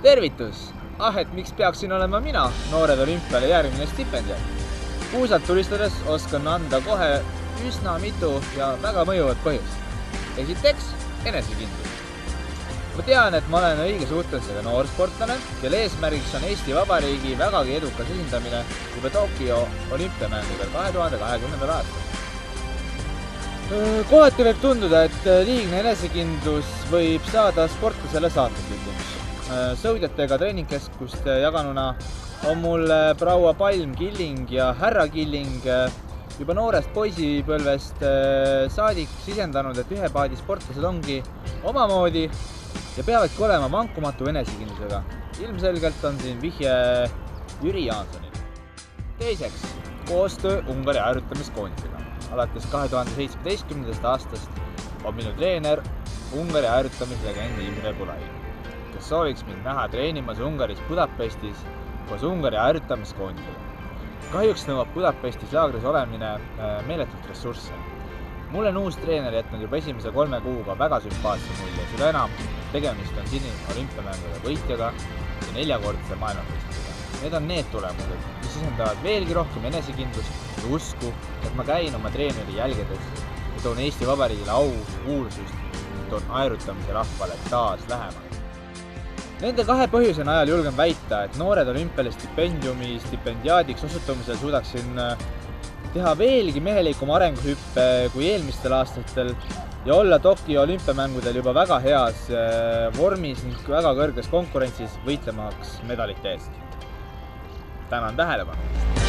Tervitus! Et miks peaksin olema mina noored olümpiale järgmine stipendiat? Puusalt tulistades oskan anda kohe üsna mitu ja väga mõjuvat põhjust. Esiteks, enesekindlus. Ma tean, et ma olen õige suhtelisega noorsportlane, kelle eesmärgiks on Eesti Vabariigi vägagi edukas esindamine juba Tokyo olümpiamängudel 2020. aastal. Kohati võib tunduda, et liigne enesekindlus võib saada sportlasele saatuslikuks. Sõudjatega treeningkeskust jaganuna on mul proua Palm Killing ja härra Killing juba noorest poisipõlvest saadik sisendanud, et ühe paadi sportlased ongi omamoodi ja peavadki olema vankumatu enesekindlusega. Ilmselgelt on siin vihje Jüri Jaansonile. Teiseks, koostöö Ungari harjutamiskoondisega. Alates 2017. aastast on minu treener Ungari harjutamislegendi Imre Bulai, kes sooviks mind näha treenimas Ungaris Budapestis koos Ungari harjutamiskoondisega. Kahjuks nõuab Budapestis laagris olemine meeletult ressursse. Mul on uus treener jätnud juba esimese 3 kuuga väga sümpaatse mulje, seda enam tegemist on Sydney olümpiamängude võitjaga ja 4-kordse maailmameistriga. Need on need tulemused, mis sisendavad veelgi rohkem enesekindlust ja usku, et ma käin oma treeneri jälgedes ja toon Eesti Vabariigile au, kuulsust ja toon aerutamise rahvale taas lähemale. Nende 2 põhjuse najal julgen väita, et noored olümpiale stipendiaadiks osutumisel suudaksin teha veelgi mehelikuma arenguhüppe kui eelmistel aastatel ja olla Tokyo olümpiamängudel juba väga heas vormis ning väga kõrges konkurentsis võitlemaks medalite eest. Tänan tähelepanu!